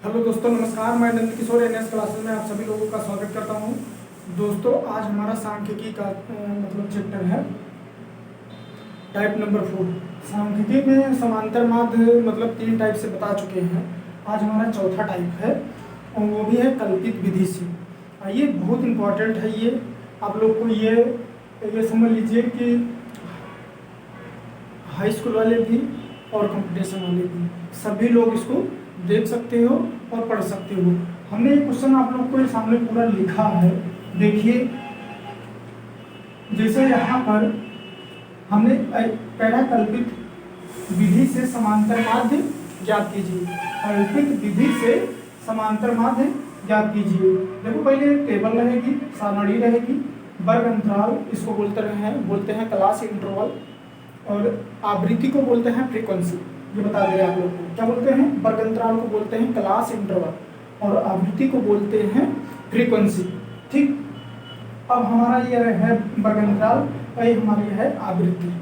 Hello दोस्तों, नमस्कार। मैं नंद किशोर एनएस क्लासेस में आप सभी लोगों का स्वागत करता हूं। दोस्तों, आज हमारा सांख्यिकी का मतलब चैप्टर है टाइप नंबर 4। सांख्यिकी में समांतर माध्य मतलब 3 टाइप से बता चुके हैं। आज हमारा चौथा टाइप है और वो भी है कल्पित विधि से। ये बहुत इम्पोर्टेंट है। ये आप लोग को ये समझ लीजिए कि हाई स्कूल वाले भी और कंपटीशन वाले भी सभी लोग इसको देख सकते हो और पढ़ सकते हो। हमने ये क्वेश्चन आप लोग को सामने पूरा लिखा है, देखिए। जैसे यहाँ पर हमने पहला कल्पित विधि से समांतर माध्य ज्ञात कीजिए। कल्पित विधि से समांतर माध्य ज्ञात कीजिए। देखो, पहले टेबल रहेगी, सारणी रहेगी, वर्ग अंतराल इसको बोलते हैं क्लास इंटरवल, और आवृत्ति को बोलते हैं फ्रीक्वेंसी। ये बता दे रहे आप लोग को क्या बोलते हैं। वर्ग अंतराल को बोलते हैं क्लास इंटरवल और आवृत्ति को बोलते हैं फ्रीक्वेंसी। ठीक, अब हमारा ये है वर्ग अंतराल और ये हमारी है आवृत्ति।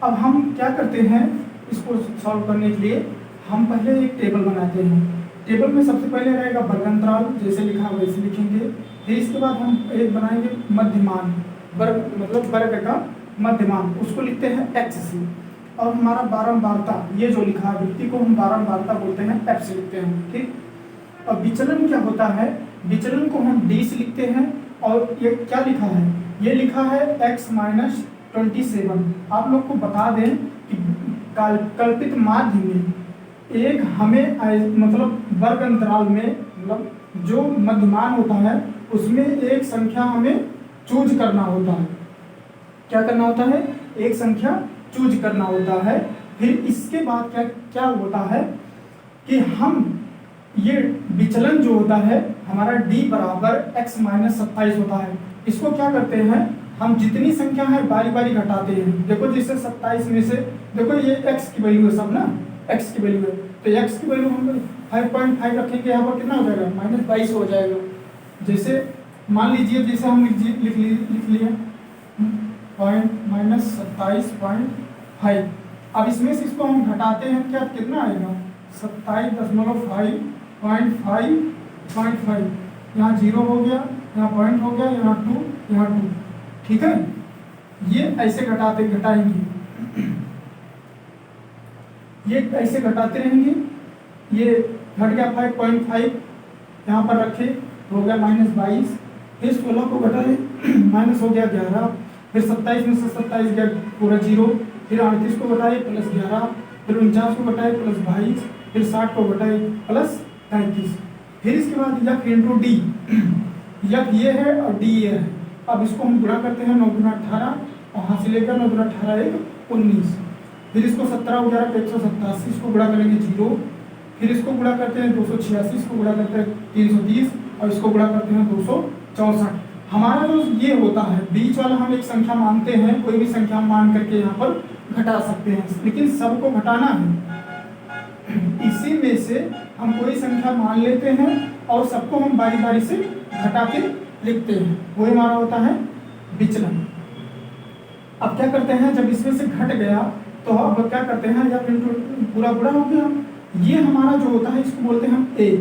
अब हम क्या करते हैं, इसको सॉल्व करने के लिए हम पहले एक टेबल बनाते हैं। टेबल में सबसे पहले रहेगा वर्ग अंतराल, जैसे लिखा वैसे लिखेंगे। फिर इसके बाद हम एक बनाएंगे मध्यमान, वर्ग मतलब वर्ग का मध्यमान, उसको लिखते हैं एक्स से। और हमारा बारंबारता, ये जो लिखा है आवृत्ति को हम बारंबारता बोलते हैं, एफ से लिखते हैं। ठीक, और विचलन क्या होता है, विचलन को हम डी से लिखते हैं। और ये क्या लिखा है, ये लिखा है x माइनस 27। आप लोग को बता दें कि कल्पित माध्य में एक हमें मतलब वर्ग अंतराल में मतलब जो मध्यमान होता है उसमें एक संख्या हमें चूज करना होता है। क्या करना होता है, एक संख्या चूज करना होता है। फिर इसके बाद क्या होता है कि हम ये विचलन जो होता है हमारा d बराबर x माइनस 27 होता है। इसको क्या करते हैं, हम जितनी संख्या है बारी बारी घटाते हैं। देखो, जैसे 27 में से देखो ये x की वैल्यू है सब ना, x की वैल्यू है, तो x की वैल्यू हम 5.5 रखेंगे। यहाँ पर कितना हो जाएगा, माइनस 22 हो जाएगा। जैसे मान लीजिए, जैसे हम लिख लिए माइनस 27.5। अब इसमें से इसको हम घटाते हैं, क्या कितना आएगा, 27.5.5। यहाँ 0 हो गया, यहाँ पॉइंट हो गया, यहाँ 2, यहाँ 2। ठीक है, ये ऐसे घटाएंगे, ये ऐसे घटाते रहेंगे। ये घट गया 5.5, यहाँ पर रखे, हो गया माइनस 22। फिर 16 को घटाए, माइनस हो गया 11। फिर 27 में से 27 गया पूरा 0। फिर 38 को घटाए प्लस 11। फिर 49 को घटाए प्लस 22। फिर 60 को घटाए प्लस 33। फिर इसके बाद यक इंटू डी, यक ये है और डी ये है। अब इसको हम गुणा करते हैं, 9 गुना 18, और यहाँ से लेकर 9 गुना 18 1 19। फिर इसको 17 हो गया 187, इसको गुणा करेंगे 0। फिर इसको गुणा करते हैं 286, इसको गुणा करते हैं 330, और इसको गुणा करते हैं 264। हमारा जो ये होता है बीच वाला, हम एक संख्या मानते हैं, कोई भी संख्या मान करके यहाँ पर घटा सकते हैं, लेकिन सबको घटाना है। इसी में से हम कोई संख्या मान लेते हैं और सबको हम बारी बारी से घटा के लिखते हैं, वो हमारा होता है विचलन। अब क्या करते हैं, जब इसमें से घट गया तो अब क्या करते हैं, जब पूरा हो गया, ये हमारा जो होता है इसको बोलते हैं हम ए।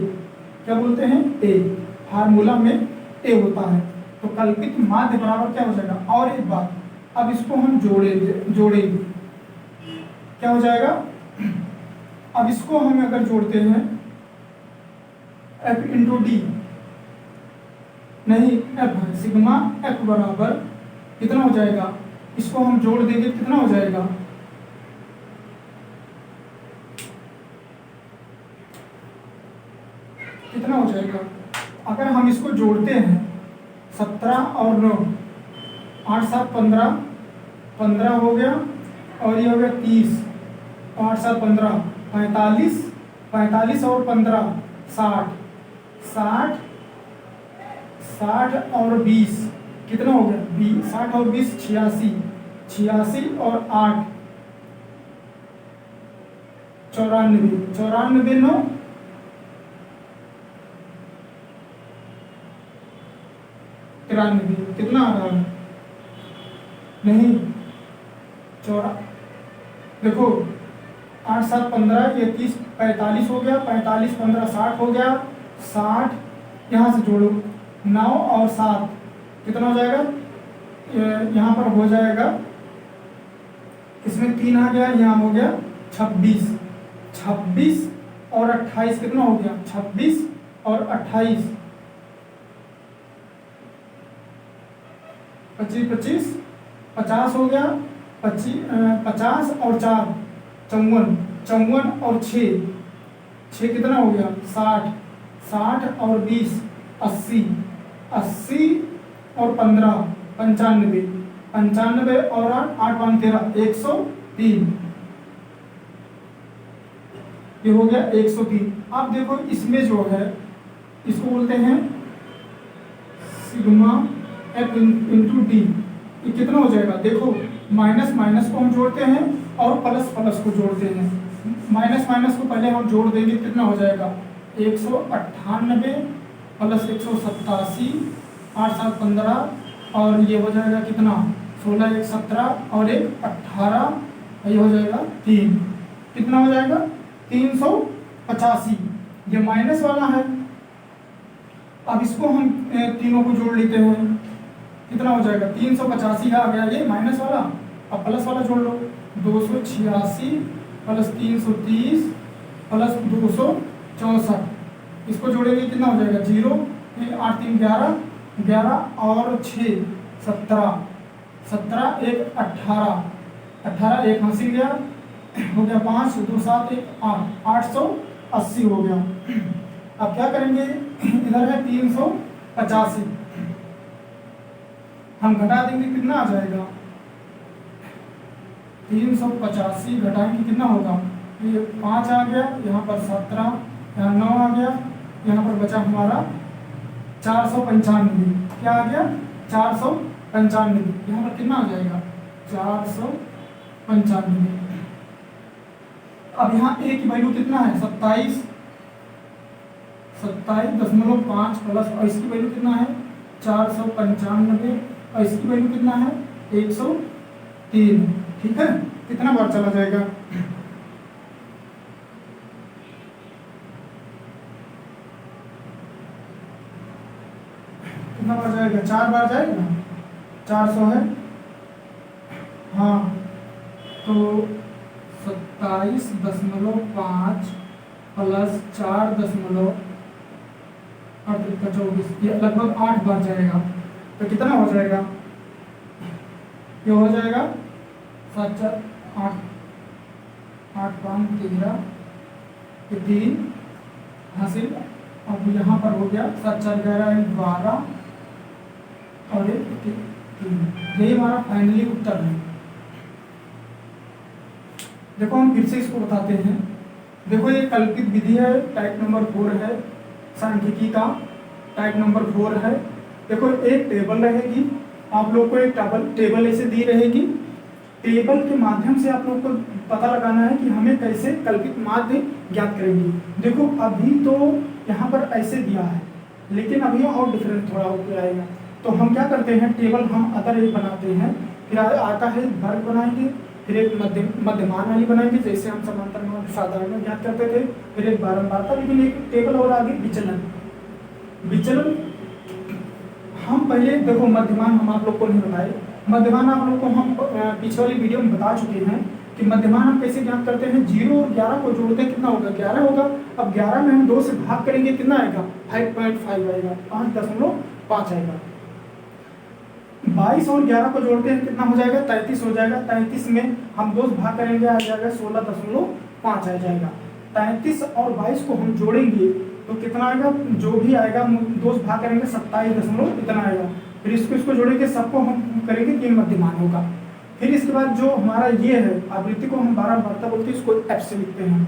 क्या बोलते हैं, ए। फार्मूला में ए होता है। तो कल्पित माध्य बराबर क्या हो जाएगा, और एक बात, अब इसको हम जोड़ेंगे क्या हो जाएगा। अब इसको हम अगर जोड़ते हैं f इंटू डी, नहीं f है, सिग्मा f बराबर कितना हो जाएगा, इसको हम जोड़ देंगे कितना हो जाएगा, कितना हो जाएगा। अगर हम इसको जोड़ते हैं 17 और 9, 8 7 15, 15 हो गया, और ये हो गया 30, 8 7 15 45, 45 और 15 60, 60 और 20 कितना हो गया, 60 और 20 86, 86 और 8 94, 94 9 93, कितना आ रहा है, नहीं 4, देखो 8 7 15, ये 30 45 हो गया, 45 15 60 हो गया, 60 यहाँ से जोड़ो, 9 और 7 कितना हो जाएगा, यहाँ पर हो जाएगा, इसमें 3 आ गया, यहाँ हो गया 26, 26 और 28 कितना हो गया, 26 और 28 25 25 50 हो गया, 50 और 4 54, 54 और 6 कितना हो गया, 60, 60 और 20 80, 80 और 15 95, 95 और 8 5 13 103, ये हो गया 103। अब देखो इसमें जो है इसको बोलते हैं सिग्मा एफ इंटू डी, ये कितना हो जाएगा, देखो माइनस माइनस को हम जोड़ते हैं और प्लस प्लस को जोड़ते हैं, माइनस माइनस को पहले हम जोड़ देंगे, कितना हो जाएगा 198 प्लस 187, 8 7 15 और ये हो जाएगा कितना 16 1 17 और 1 18, ये हो जाएगा 3, कितना हो जाएगा 385, ये माइनस वाला है। अब इसको हम तीनों को जोड़ लेते हैं, कितना हो जाएगा 385 आ गया ये माइनस वाला, अब प्लस वाला जोड़ लो 286 प्लस 330 प्लस 264, इसको जोड़ेंगे कितना हो जाएगा 0, 8 3 11, 11 और 6 17, 17 1 18, 18 एक हासिल गया, हो गया 5 2 7 1 8, 880 हो गया। अब क्या करेंगे, इधर है 385, हम घटा देंगे कितना आ जाएगा 385 घटाएंगे कितना होगा, ये 5 आ गया, यहाँ पर 17, यहाँ 9 आ गया, यहाँ पर बचा हमारा 495, क्या आ गया 495, यहाँ पर कितना आ जाएगा 495। अब यहाँ ए की वैल्यू कितना है 27, 27.5 प्लस, और इसकी वैल्यू कितना है 495 और इसकी वैल्यू कितना है 103, ठीक है, कितना बार चला जाएगा, कितना बार जाएगा 4 बार जाएगा, 400 है, हाँ तो 27.5 प्लस 4.24, ये लगभग 8 बार जाएगा, तो कितना हो जाएगा, ये हो जाएगा 7 4 8 8 5 13, 3 हासिल, अब यहाँ पर हो गया 7 4 11 12 और 3, यही हमारा फाइनली उत्तर है। देखो हम फिर से इसको बताते हैं, देखो ये कल्पित विधि है, टाइप नंबर 4 है, सांख्यिकी का टाइप नंबर 4 है। देखो एक टेबल रहेगी, आप लोग को एक टेबल ऐसे दी रहेगी, टेबल के माध्यम से आप लोग को पता लगाना है कि हमें कैसे कल्पित माध्य ज्ञात करेंगे। देखो अभी तो यहाँ पर ऐसे दिया है, लेकिन अभी और डिफरेंट थोड़ा होकर आएगा, तो हम क्या करते हैं टेबल हम अदर एक बनाते हैं, फिर आता है वर्ग बनाएंगे, फिर एक मध्यमान वाली बनाएंगे जैसे हम समांतर माध्य साधारण में ज्ञात करते थे, फिर एक बारंबारता, लेकिन एक टेबल और आगे विचलन। विचलन हम पहले देखो मध्यमान हम आप लोग को नहीं बताए, मध्यमान आप लोग को हम पिछले वाली वीडियो में बता चुके हैं कि मध्यमान हम कैसे ज्ञात करते हैं, 0 और 11 को जोड़ते हैं कितना होगा 11 होगा। अब 11 में हम 2 से भाग करेंगे कितना आएगा 5.5 आएगा, 5.5 आएगा। 22 और 11 को जोड़ते हैं कितना हो जाएगा 33 हो जाएगा, 33 में हम 2 से भाग करेंगे आ जाएगा 16.5 आ जाएगा। 33 और 22 को हम जोड़ेंगे तो कितना आएगा, जो भी आएगा 2 से भाग करेंगे 27 इतना आएगा, फिर इसको जोड़ेंगे, सबको हम करेंगे 3 मध्यमान होगा। फिर इसके बाद जो हमारा ये है आवृत्ति को हम बारंबारता बोलते हैं, इसको एफ से लिखते हैं।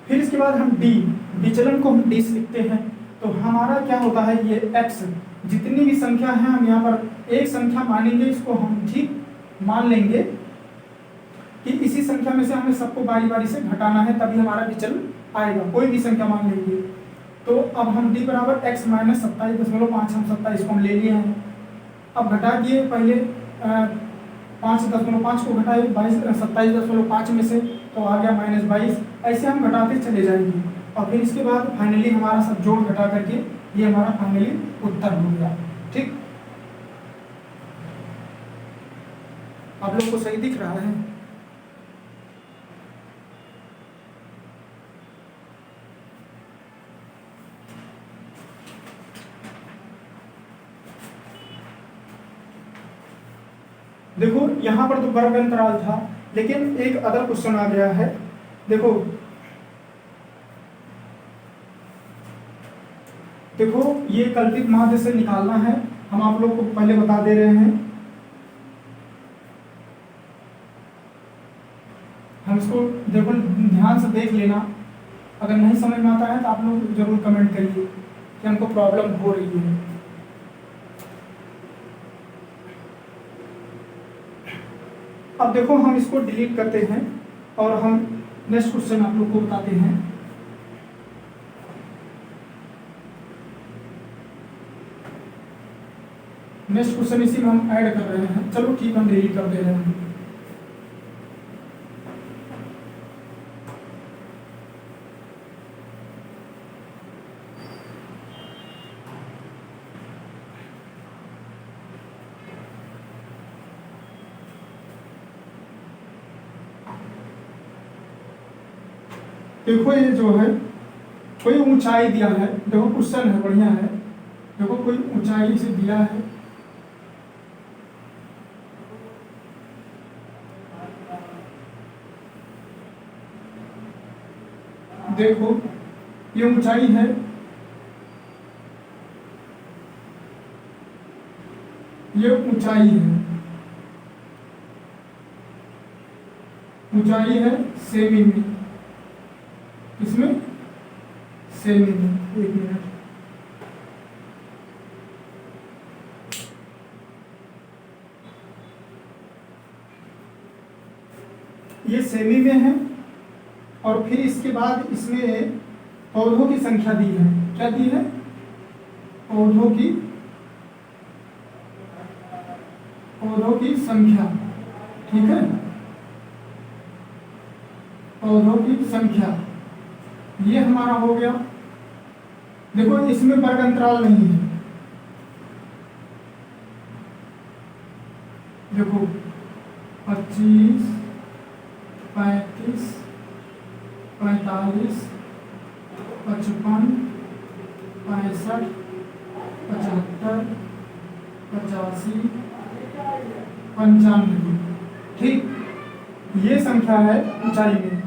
फिर इसके बाद हम डी विचलन को हम डी से लिखते हैं, तो हमारा क्या होता है ये एक्स, जितनी भी संख्या है हम यहाँ पर एक संख्या मानेंगे, इसको हम ठीक मान लेंगे कि इसी संख्या में से हमें सबको बारी बारी से घटाना है, तभी हमारा विचलन आएगा, कोई भी संख्या मान लेंगे। तो अब हम डी बराबर एक्स माइनस 27.5 हम 27 को हम ले लिए हैं। अब घटा दिए, पहले 5.5 को घटाए 27.5 में से तो आ गया -22। ऐसे हम घटाते चले जाएंगे और फिर इसके बाद फाइनली हमारा सब जोड़ घटा करके ये हमारा फाइनली उत्तर हो गया। ठीक, आप लोग को सही दिख रहा है? देखो यहाँ पर तो वर्ग अंतराल था, लेकिन एक अदर क्वेश्चन आ गया है। देखो देखो ये कल्पित माध्य से निकालना है, हम आप लोग को पहले बता दे रहे हैं। हम इसको देखो ध्यान से देख लेना, अगर नहीं समझ में आता है तो आप लोग जरूर कमेंट करिए कि हमको प्रॉब्लम हो रही है। अब देखो हम इसको डिलीट करते हैं और हम नेक्स्ट क्वेश्चन आप लोग को बताते हैं। नेक्स्ट क्वेश्चन इसी में हम ऐड कर रहे हैं। चलो ठीक, हम डिलीट कर दे रहे हैं। देखो ये जो है कोई ऊंचाई दिया है, देखो क्वेश्चन है बढ़िया है। देखो कोई ऊंचाई से दिया है, देखो ये ऊंचाई है, ये ऊंचाई है, ऊंचाई है सेमी में, इसमें सेमी में। एक मिनट, ये सेमी में है और फिर इसके बाद इसमें पौधों की संख्या दी है। क्या दी है? पौधों की संख्या। ठीक है, पौधों की संख्या ये हमारा हो गया। देखो इसमें वर्ग अंतराल नहीं है। देखो 25, 35, 45, 55, 65, 75, 85, 95। ठीक, ये संख्या है ऊंचाई में।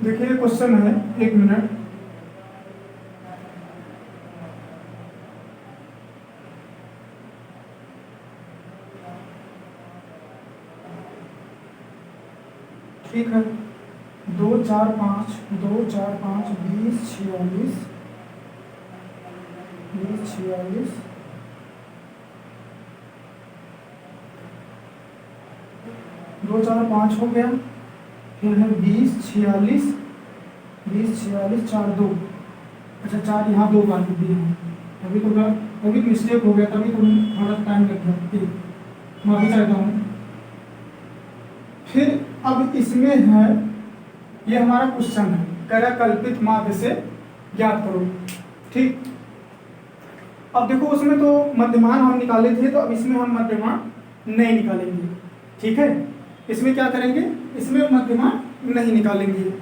देखिए क्वेश्चन है, एक मिनट। ठीक है, 2, 4, 5, 2, 4, 5, 20, 46, 20, 46, 2, 4, 5 हो गया। फिर है 20, 46, 20, 46, 4, 2। अच्छा 4 यहाँ 2 बार दिए हैं, अभी मिस्टेक हो गया, तभी तो थोड़ा टाइम लग गया। ठीक, मैं अभी चाहता हूँ। फिर अब इसमें है, ये हमारा क्वेश्चन है, कह रहा कल्पित माध्य से ज्ञात करो। ठीक, अब देखो उसमें तो मध्यमान हम निकाले थे, तो अब इसमें हम मध्यमान नहीं निकालेंगे। ठीक है, इसमें क्या करेंगे, इसमें मध्यमा नहीं निकालेंगे।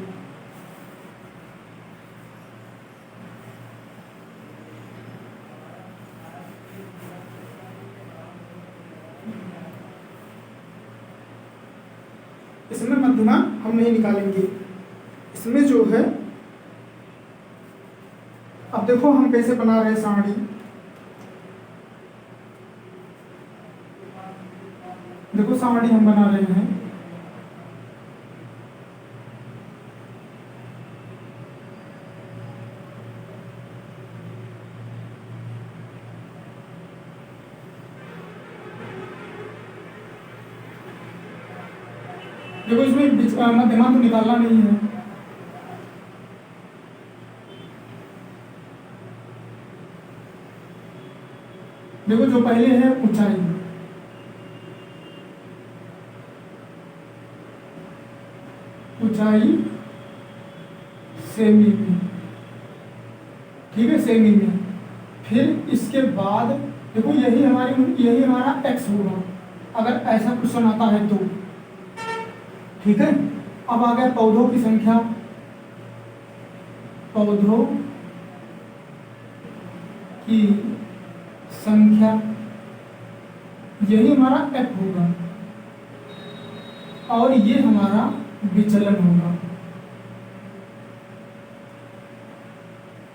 इसमें मध्यमा हम नहीं निकालेंगे। इसमें जो है, अब देखो हम कैसे बना रहे हैं सारणी। देखो सारणी हम बना रहे हैं, देखो इसमें मध्यमा तो निकालना नहीं है। देखो जो पहले है ऊंचाई, ऊंचाई सेमी में, ठीक है, सेमी में। फिर इसके बाद देखो यही हमारा एक्स होगा अगर ऐसा क्वेश्चन आता है तो, ठीक है। अब आ गया पौधों की संख्या, पौधों की संख्या, यही हमारा एफ होगा और ये हमारा विचलन होगा,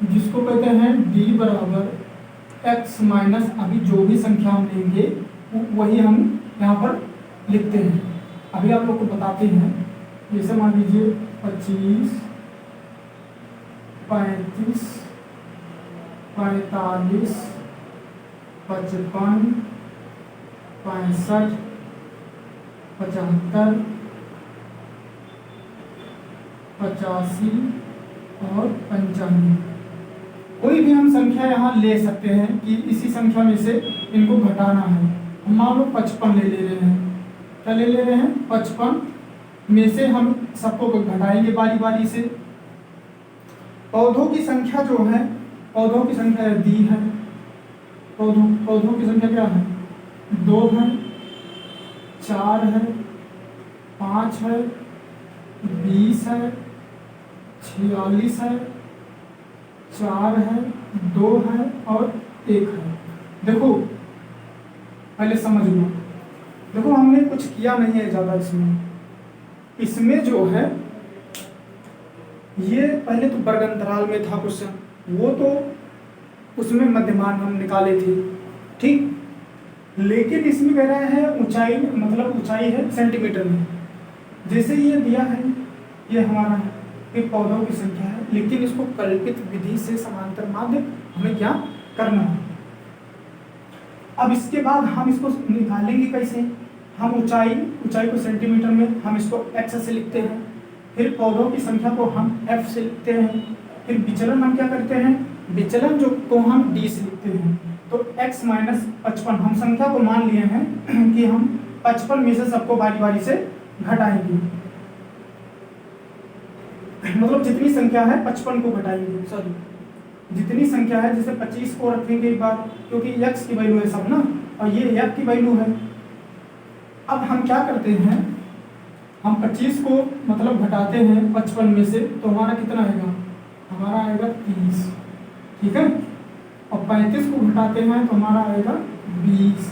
जिसको कहते हैं d बराबर x माइनस, अभी जो भी संख्या हम लेंगे वही हम यहाँ पर लिखते हैं। अभी आप लोग को बताते हैं, जैसे मान लीजिए 25, 35, 45, 55, 65, 75, 85 और 95। कोई भी हम संख्या यहाँ ले सकते हैं कि इसी संख्या में से इनको घटाना है। हम मान लो 55 ले रहे हैं, क्या ले रहे हैं, 55 में से हम सबको घटाएंगे बारी बारी से। पौधों की संख्या जो है, पौधों की संख्या दी है, पौधों की संख्या क्या है, 2 है, 4 है, 5 है, 20 है, 46 है, 4 है, 2 है और 1 है। देखो पहले समझ लो, देखो हमने कुछ किया नहीं है ज़्यादा इसमें जो है, ये पहले तो वर्ग अंतराल में था क्वेश्चन, वो तो उसमें मध्यमान हम निकाले थे, ठीक। लेकिन इसमें कह रहा है ऊंचाई, मतलब ऊंचाई है सेंटीमीटर में। जैसे ये दिया है, ये हमारा है, ये पौधों की संख्या है, लेकिन इसको कल्पित विधि से समांतर माध्य हमें क्या करना है। अब इसके बाद हम इसको निकालेंगे कैसे, हम ऊंचाई को सेंटीमीटर में हम इसको x से लिखते हैं, फिर पौधों की संख्या को हम f से लिखते हैं, फिर विचलन हम क्या करते हैं, विचलन जो को हम d से लिखते हैं। तो x माइनस 55 हम संख्या को मान लिए हैं कि हम 55 में से सबको बारी बारी से घटाएंगे, मतलब जितनी संख्या है 55 को घटाएंगे, सॉरी जितनी संख्या है, जैसे 25 को रखेंगे एक बार, क्योंकि x की वैल्यू है सब ना, और ये f की वैल्यू है। अब हम क्या करते हैं, हम 25 को मतलब घटाते हैं 55 में से, तो हमारा कितना आएगा, हमारा आएगा 30, ठीक है। और 35 को घटाते हैं तो हमारा आएगा 20।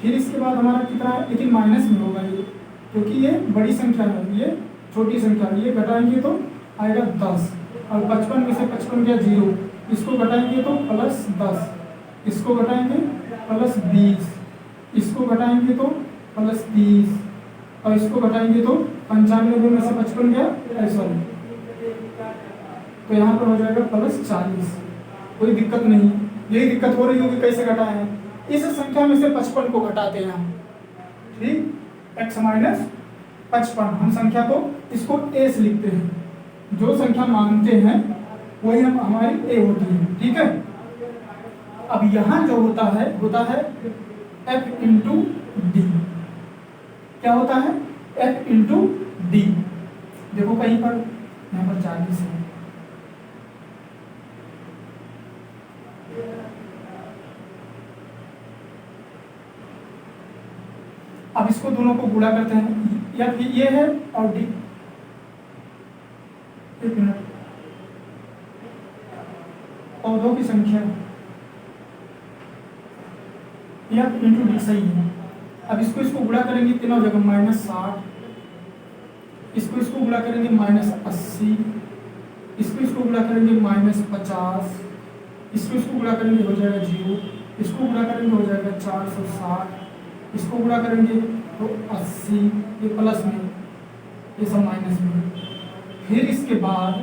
फिर इसके बाद हमारा कितना है, लेकिन माइनस में होगा ये, क्योंकि ये बड़ी संख्या है, ये छोटी संख्या है, ये घटाएंगे तो आएगा 10, और 55 में से 55 गया 0, इसको घटाएंगे तो प्लस 10, इसको घटाएंगे प्लस 20, इसको घटाएंगे तो प्लस 30, और इसको घटाएंगे तो 95 में से 55 गया, सॉरी, तो यहाँ पर हो जाएगा प्लस 40। कोई दिक्कत नहीं, यही दिक्कत हो रही होगी कैसे घटाए हैं, इस संख्या में से 55 को घटाते हैं हम, ठीक, x माइनस 55 हम संख्या को इसको a से लिखते हैं, जो संख्या मानते हैं वही हम हमारी a होती है, ठीक है। अब यहाँ जो होता है f इंटू डी, क्या होता है, f इंटू डी। देखो कहीं पर यहाँ पर 40 है, अब इसको दोनों को गुणा करते हैं, या फिर ये है और डी, एक मिनट, पौधों की संख्या या इंटू डी सही है। अब इसको गुणा करेंगे कितना हो जाएगा -60, इसको गुणा करेंगे -80, इसको गुणा करेंगे -50, इसको गुणा करेंगे हो जाएगा 0, इसको गुणा करेंगे हो जाएगा 460, इसको गुणा करेंगे तो 80, ये प्लस में, ये सब माइनस में। फिर इसके बाद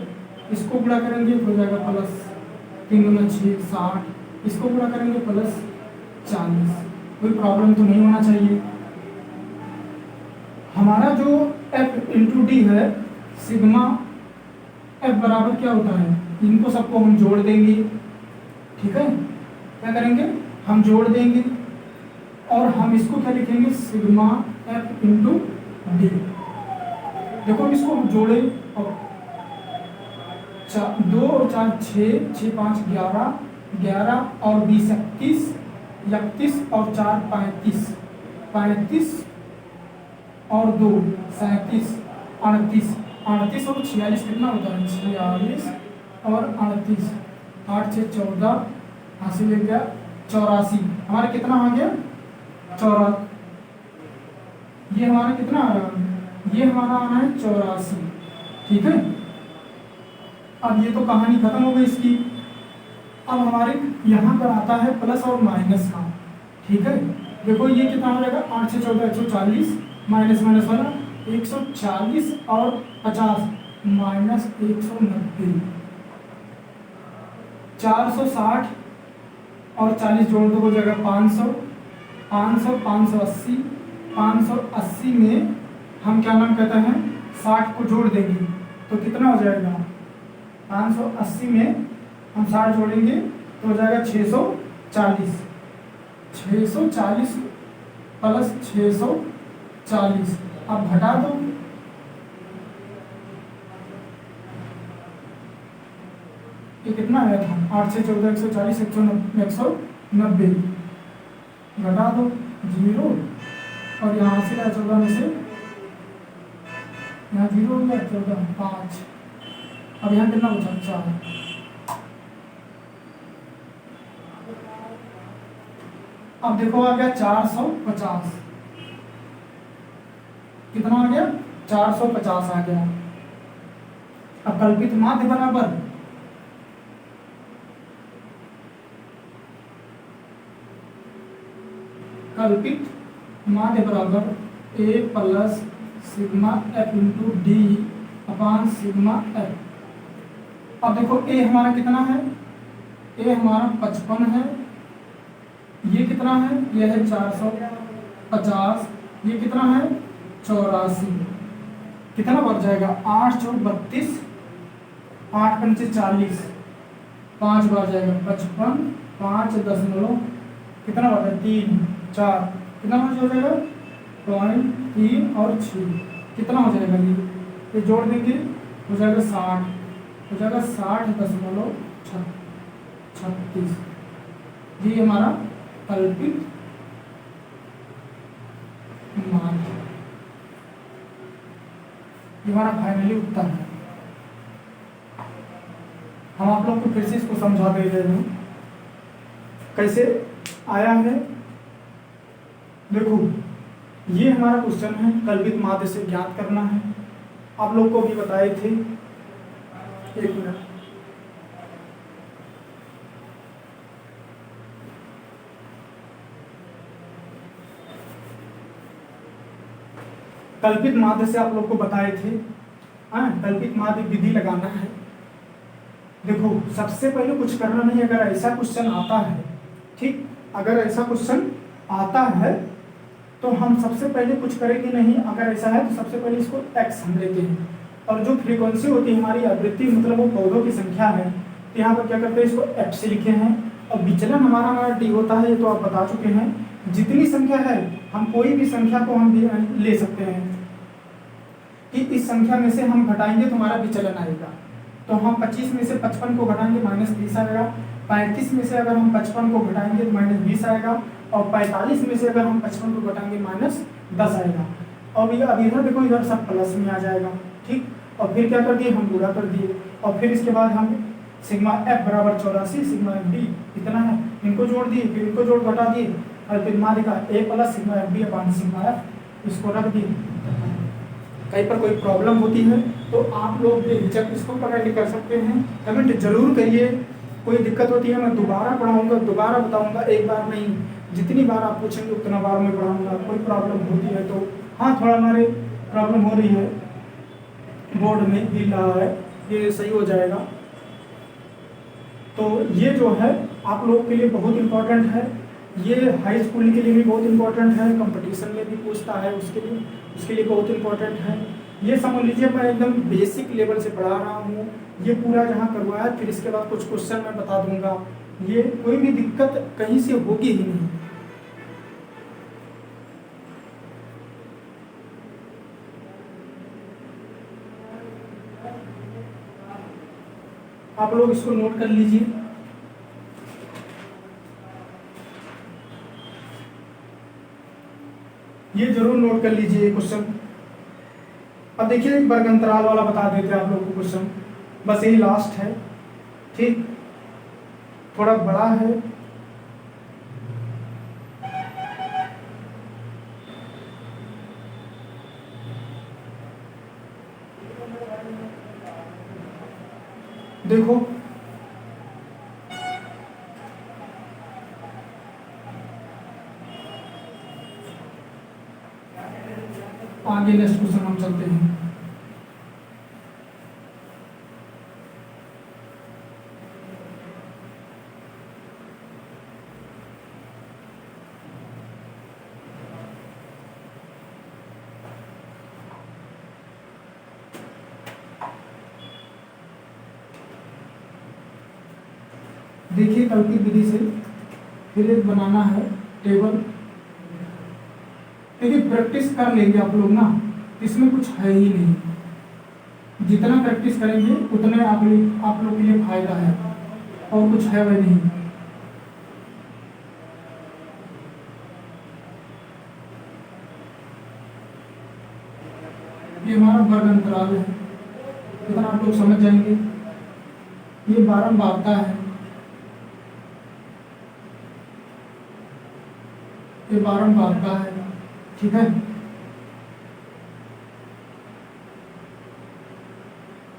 इसको गुणा करेंगे हो जाएगा प्लस 3 गुना 6 60, इसको गुणा करेंगे प्लस 40। कोई प्रॉब्लम तो नहीं होना चाहिए। हमारा जो F इंटू डी है, सिग्मा F बराबर क्या होता है, इनको सबको हम जोड़ देंगे, ठीक है। क्या करेंगे, हम जोड़ देंगे और हम इसको क्या लिखेंगे, सिग्मा F इंटू डी। देखो इसको हम जोड़े और 2 और 4 6, 6 5 11, 11 और 20 31, 31 और 4 35, 35 और 2 37, 38, 38 और 46 कितना होता है, 46 और 38, 8 6 14, हासिल हो गया 84। हमारा कितना आ गया 84, ये हमारा कितना आ रहा है, ये हमारा आना है 84, ठीक है। अब ये तो कहानी खत्म हो गई इसकी। अब हमारे यहाँ पर आता है प्लस और माइनस का, ठीक है। देखो ये कितना हो जाएगा, 8 6 14 140, माइनस माइनस वाला 140 और 50 माइनस 190, 460 और 40 जोड़ दो हो जाएगा 500, 500 580, 580 में हम क्या नाम कहते हैं 60 को जोड़ देंगे तो कितना हो जाएगा, 580 में हम 60 जोड़ेंगे तो हो जाएगा 640, 640 प्लस 640। अब घटा दो, ये कितना आया था, 8 6 14 140, 190, घटा दो 0 और यहाँ से 14 में से यहाँ 0 हो गया, 14 5, अब यहाँ कितना बचा 4। अब देखो आ गया 450, कितना आ गया 450 आ गया। अब कल्पित माध्य बराबर कल्पित माध्य बराबर a plus sigma f into d upon sigma f. अब देखो ए हमारा कितना है, ए हमारा 55 है, ये कितना है, ये है 450, ये कितना है 84, कितना बढ़ जाएगा 8 4 32, 8 5 40, 5 बढ़ जाएगा 55, 5 दशमलव कितना बढ़ जाएगा 3 4, कितना हो जाएगा 0.3 और 6, कितना हो जाएगा ये जोड़ देंगे हो जाएगा 60, हो जाएगा 60.36। ये हमारा कल्पित माध्य, ये हमारा फाइनली उत्तर है। हम आप लोग को फिर से इसको समझा दे रहे हैं कैसे आया है। देखो ये हमारा क्वेश्चन है, कल्पित माध्य से ज्ञात करना है। आप लोग को भी बताए थे, एक मिनट, कल्पित माध्य से आप लोग को बताए थे, कल्पित माध्य विधि लगाना है। देखो सबसे पहले कुछ करना नहीं, अगर ऐसा क्वेश्चन आता है, ठीक, अगर ऐसा क्वेश्चन आता है तो हम सबसे पहले कुछ करेंगे नहीं। अगर ऐसा है तो सबसे पहले इसको x हम लेते हैं और जो फ्रीक्वेंसी होती है हमारी आवृत्ति, मतलब वो पौधों की संख्या है, तो यहाँ पर क्या करते हैं इसको f से लिखे हैं और विचलन हमारा d होता है, ये तो आप बता चुके हैं। जितनी संख्या है हम कोई भी संख्या को हम ले सकते हैं कि इस संख्या में से हम घटाएंगे तो हमारा विचलन आएगा। तो हम 25 में से 55 को घटाएंगे -30 आएगा, 35 में से अगर हम 55 को घटाएंगे तो -20 आएगा और 45 में से अगर हम 55 को घटाएंगे -10 आएगा। अब इधर देखो, इधर सब प्लस में आ जाएगा, ठीक। और फिर क्या कर दिए, हम गुणा कर दिए, और फिर इसके बाद हम सिग्मा एफ बराबर 84 सिग्मा एफ डी इतना है, इनको जोड़ दिए, फिर इनको जोड़ घटा दिए, और फिर मान लिखा a plus sigma f d upon sigma f, इसको रख दिए। कहीं पर कोई प्रॉब्लम होती है तो आप लोग बेझिझक इसको कमेंट कर सकते हैं, कमेंट जरूर करिए। कोई दिक्कत होती है मैं दोबारा पढ़ाऊंगा, दोबारा बताऊंगा, एक बार नहीं, जितनी बार आप पूछेंगे उतना बार मैं पढ़ाऊंगा। कोई प्रॉब्लम होती है तो हाँ, थोड़ा हमारे प्रॉब्लम हो रही है, बोर्ड में हिल रहा है, ये सही हो जाएगा। तो ये जो है आप लोग के लिए बहुत इम्पोर्टेंट है, ये हाई स्कूल के लिए भी बहुत इम्पोर्टेंट है, कंपटीशन में भी पूछता है उसके लिए बहुत इम्पोर्टेंट है। ये समझ लीजिए मैं एकदम बेसिक लेवल से पढ़ा रहा हूँ, ये पूरा जहाँ करवाया, फिर इसके बाद कुछ क्वेश्चन मैं बता दूंगा, ये कोई भी दिक्कत कहीं से होगी ही नहीं। आप लोग इसको नोट कर लीजिए। ये जरूर नोट कर लीजिए क्वेश्चन। अब देखिए एक वर्ग अंतराल वाला बता देते हैं आप लोग को क्वेश्चन, बस यही लास्ट है, ठीक, थोड़ा बड़ा है। देखो आगे नेक्स्ट क्वेश्चन हम चलते हैं। देखिए कल्पित विधि से फिर एक बनाना है टेबल। देखिए प्रैक्टिस कर लेंगे आप लोग ना, इसमें कुछ है ही नहीं, जितना प्रैक्टिस करेंगे उतने आप लोग के लिए फायदा है, और कुछ है वह नहीं। ये हमारा वर्ग अंतराल है, इतना आप लोग समझ जाएंगे। ये बारंबारता है, ये बारंबारता है, ठीक है।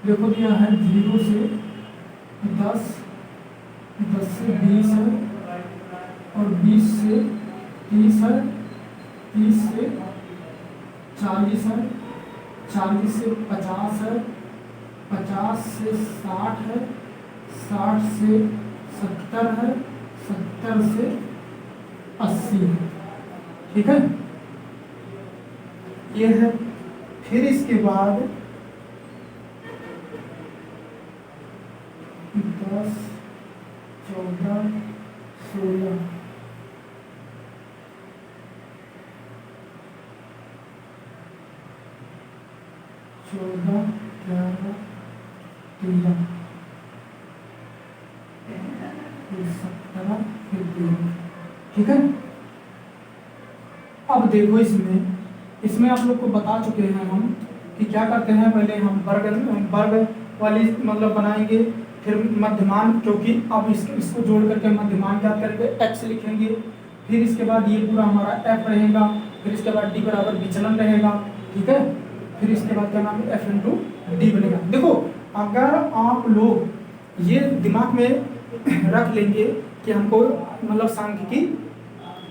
देखो दिया है 0 से 10, 10 से 20 है, और 20 से 30 है, 30 से 40 है, 40 से 50 है, 50 से 60 है, 60 से 70 है, 70 से 80 है, ठीक है। ये है, फिर इसके बाद 10, 14, 16, 14, 11, 13, फिर 17, फिर 13, ठीक है। अब देखो इसमें आप लोग को बता चुके हैं हम कि क्या करते हैं। पहले हम वर्ग वाली मतलब बनाएंगे, फिर मध्यमान, क्योंकि अब इसको जोड़ करके मध्यमान ज्ञात करेंगे, x लिखेंगे, फिर इसके बाद ये पूरा हमारा f रहेगा, फिर इसके बाद d बराबर विचलन रहेगा, ठीक है। फिर इसके बाद क्या नाम है, f इंटू डी बनेगा। देखो अगर आप लोग ये दिमाग में रख लेंगे कि हमको मतलब सांख्यिकी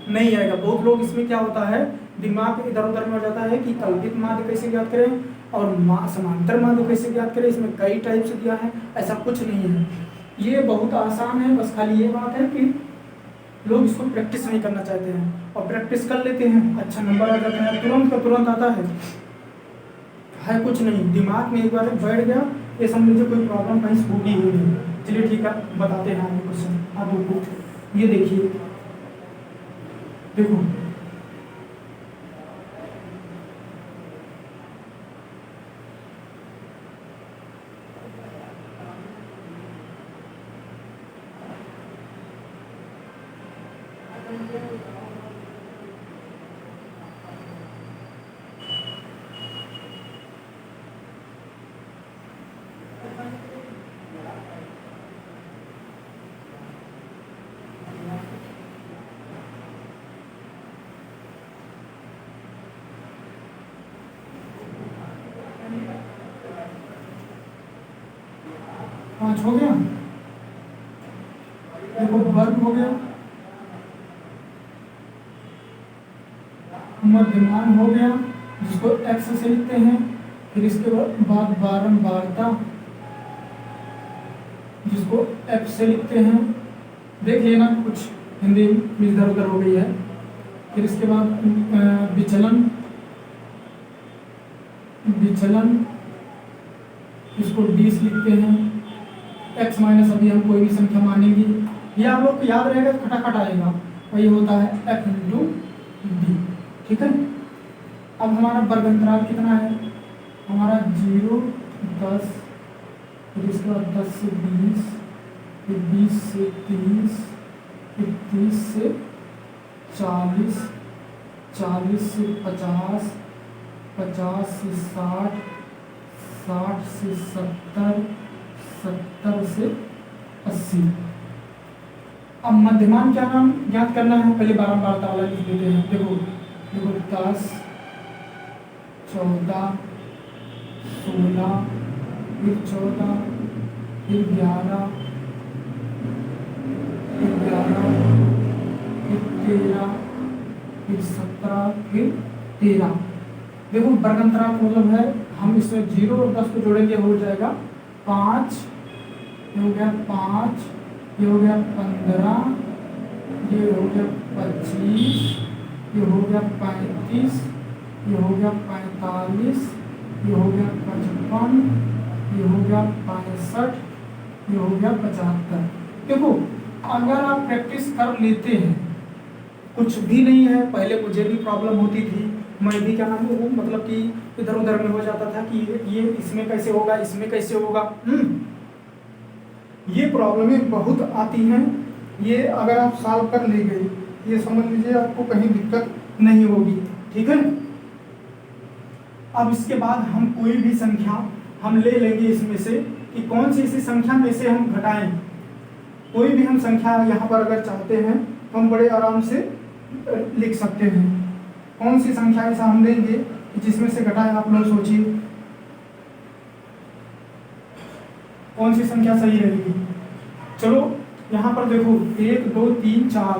नहीं आएगा, बहुत लोग इसमें क्या होता है दिमाग इधर उधर में हो जाता है कि कल्पित माध्य कैसे ज्ञात करें और समांतर माध्य कैसे ज्ञात करें, इसमें कई टाइप से दिया है, ऐसा कुछ नहीं है, ये बहुत आसान है। बस खाली ये बात है कि लोग इसको प्रैक्टिस नहीं करना चाहते हैं, और प्रैक्टिस कर लेते हैं अच्छा नंबर आ जाता है, तुरंत का तुरंत आता है कुछ नहीं, दिमाग में एक बार बैठ गया, ये समझ लीजिए कोई प्रॉब्लम कहीं होगी ही नहीं। चलिए ठीक है, बताते हैं आगे क्वेश्चन आप लोग को। ये देखिए, देखो 5 हो गया, देखो वर्ग हो गया, मध्यमान हो गया जिसको x से लिखते हैं, फिर इसके बाद बारंबारता जिसको f से लिखते हैं, देख लेना कुछ हिंदी में इधर उधर हो गई है। फिर इसके बाद विचलन, इसको d से लिखते हैं, x माइनस अभी हम कोई भी संख्या मानेंगे, ये आप लोग को याद रहेगा, खटाखट आएगा, वही होता है f इंटू डी। ठीक है, अब हमारा वर्ग अंतराल कितना है, हमारा 0, 10, फिर इसके बाद 10 से 20, फिर 20 से 30, फिर 30 से 40, 40 से 50, 50 से 60, 60 से 70, 70 से 80। अब मध्यमान क्या नाम ज्ञात करना है, पहले बारंबारता वाला लिख देते हैं। देखो 10, 14, 16, फिर 14, फिर 11, फिर 13, फिर 17, फिर 13। देखो वर्गांतराल का मतलब है हम इसमें 0 और 10 को जोड़ेंगे, हो जाएगा 5, ये हो गया 5, ये हो गया 15, ये हो गया 25, ये हो गया 35, ये हो गया 45, ये हो गया 55, ये हो गया 65, ये हो गया 75। देखो अगर आप प्रैक्टिस कर लेते हैं, कुछ भी नहीं है, पहले मुझे भी प्रॉब्लम होती थी, मैं भी क्या नाम वो मतलब कि इधर उधर में हो जाता था कि ये इसमें कैसे होगा, इसमें कैसे होगा। ये प्रॉब्लमें बहुत आती हैं, ये अगर आप सॉल्व कर ले गए, ये समझ लीजिए आपको कहीं दिक्कत नहीं होगी। ठीक है, अब इसके बाद हम कोई भी संख्या हम ले लेंगे इसमें से कि कौन सी इसी संख्या में से हम घटाएं। कोई भी हम संख्या यहाँ पर अगर चाहते हैं तो हम बड़े आराम से लिख सकते हैं। कौन सी संख्या ऐसा हम लेंगे कि जिसमें से घटाएं, आप लोग सोचिए कौन सी संख्या सही रहेगी। चलो यहाँ पर देखो 1 2 3 4,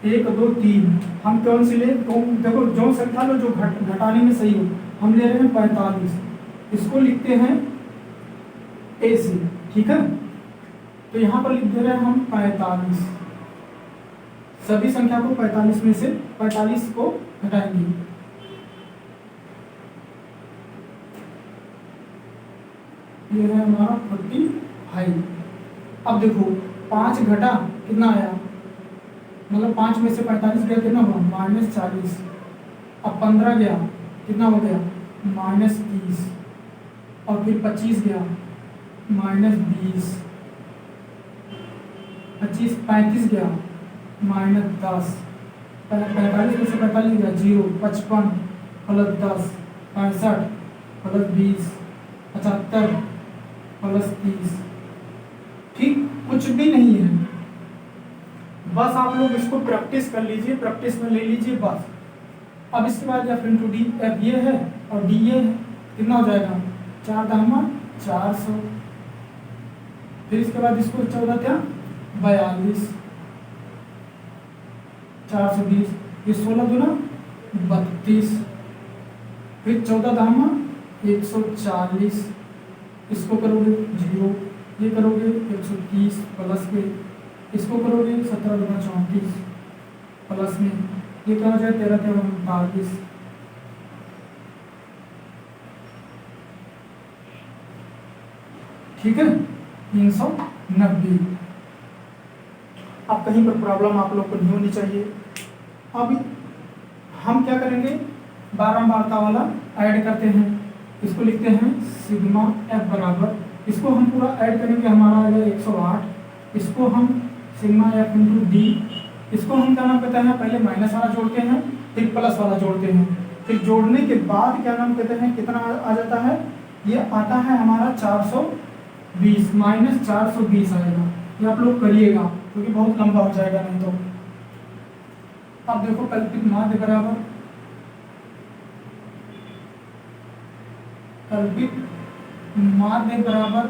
1 2 3, हम कौन सी ले, तो देखो जो संख्या लो जो घटाने में सही हो, हम ले रहे हैं 45, इसको लिखते हैं ए से। ठीक है, तो यहाँ पर लिख दे रहे हैं हम 45, सभी संख्या को 45 में से 45 को घटाएंगे। ये है हमारा 45। अब देखो 5 घटा कितना आया, मतलब 5 में से 45 गया कितना हुआ, -40। अब 15 गया कितना हो गया, -30, और फिर 25 गया -20, 35 गया -10, 45 में से 45 गया 0, 55 + 10 65 + 20 75 + 30। ठीक, कुछ भी नहीं है, बस आप लोग इसको प्रैक्टिस कर लीजिए, प्रैक्टिस में ले लीजिए बस। अब इसके बाद f इंटू डी, एफ ये है और डी ये है, कितना हो जाएगा 4 दामा 400। फिर इसके बाद इसको 14 क्या 42, 420, ये 16 दूना 32, फिर 14 दामा 140, इसको करोगे 0, ये करोगे 130 प्लस में, इसको करोगे 17 दूना 34 प्लस में, ये क्या हो जाए 13 13 39। ठीक है, 390। अब कहीं पर प्रॉब्लम आप लोग को नहीं होनी चाहिए। अब हम क्या करेंगे, बारंबारता वाला ऐड करते हैं, इसको लिखते हैं सिग्मा एफ बराबर, इसको हम पूरा ऐड करेंगे, हमारा आ गया 108, इसको हम सिग्मा एफ इंटू डी, इसको हम क्या नाम कहते हैं, पहले माइनस वाला जोड़ते हैं फिर प्लस वाला जोड़ते हैं, फिर जोड़ने के बाद क्या नाम कहते हैं, कितना आ जाता है, ये आता है हमारा 420 -420 आएगा। ये आप लोग करिएगा क्योंकि बहुत लंबा हो जाएगा नहीं तो। अब देखो कल्पित माध्य बराबर कल्पित माध्य बराबर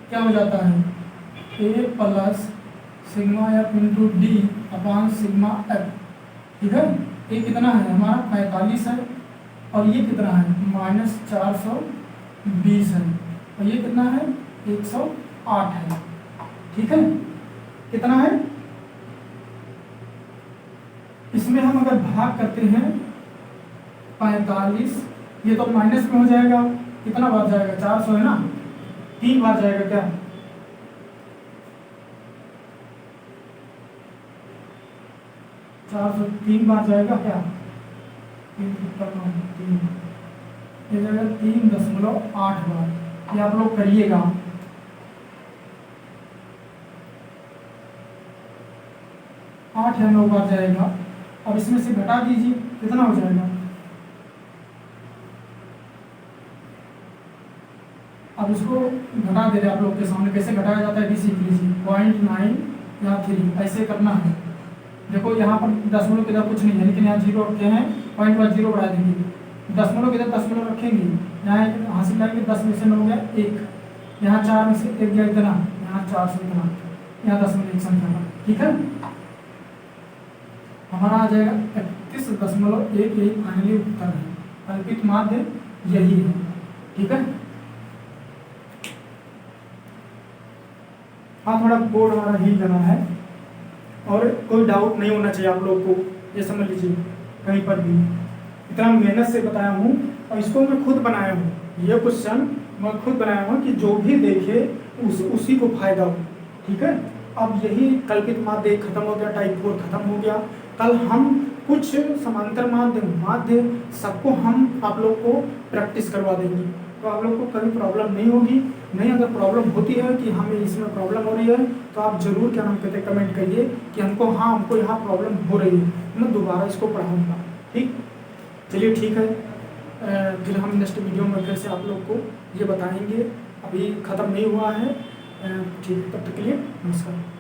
क्या हो जाता है, a plus sigma f into d upon sigma f. ठीक है, ये कितना है हमारा 45 है और ये कितना है -420 है और ये कितना है 108 है। ठीक है, कितना है, इसमें हम अगर भाग करते हैं 45, ये तो माइनस में हो जाएगा, कितना बार जाएगा 400 है ना, 3 बार जाएगा क्या, चार सौ 3 बार जाएगा क्या, 3 ये जाएगा 3.8 बार। ये आप लोग करिएगा, आठ या 9 बार जाएगा। अब इसमें से घटा दीजिए, कितना हो जाएगा, अब इसको घटा दे रहे आप लोग के सामने, कैसे घटाया जाता है भी सीख लीजिए। 0.9 या 3 ऐसे करना है। देखो यहाँ पर दशमलव की इधर कुछ नहीं है, लेकिन यहाँ 0 रखे हैं, पॉइंट बार 0 बढ़ा देंगे। दशमलव की इधर दशमलव रखेंगे, यहाँ हासिल लाएंगे 10 में से 9 गया 1, यहाँ 4 में से 1 गया इतना, यहाँ 4 से इतना, यहाँ दशमलव एक संख्या का। ठीक है, हमारा आ जाएगा 31.1। यही फाइनली उत्तर है, कल्पित माध्य यही है। ठीक है, हाँ थोड़ा बोर्ड हमारा हिल रहा है और कोई डाउट नहीं होना चाहिए आप लोग को, ये समझ लीजिए कहीं पर भी। इतना मेहनत से बताया हूँ और इसको मैं खुद बनाया हूँ, ये क्वेश्चन मैं खुद बनाया हूँ कि जो भी देखे उसी को फायदा हो। ठीक है, अब यही कल्पित माध्य खत्म हो गया, टाइप 4 खत्म हो गया। कल हम कुछ समांतर माध्य सबको हम आप लोग को प्रैक्टिस करवा देंगे, तो आप लोग को कभी प्रॉब्लम नहीं होगी। नहीं अगर प्रॉब्लम होती है कि हमें इसमें प्रॉब्लम हो रही है तो आप जरूर क्या नाम कहते हैं कमेंट करिए कि हमको हमको यहाँ प्रॉब्लम हो रही है, मैं दोबारा इसको पढ़ाऊँगा। ठीक, चलिए ठीक है, फिर हम नेक्स्ट वीडियो में फिर से आप लोग को ये बताएंगे। अभी ख़त्म नहीं हुआ है। ठीक, तब तक के लिए नमस्कार।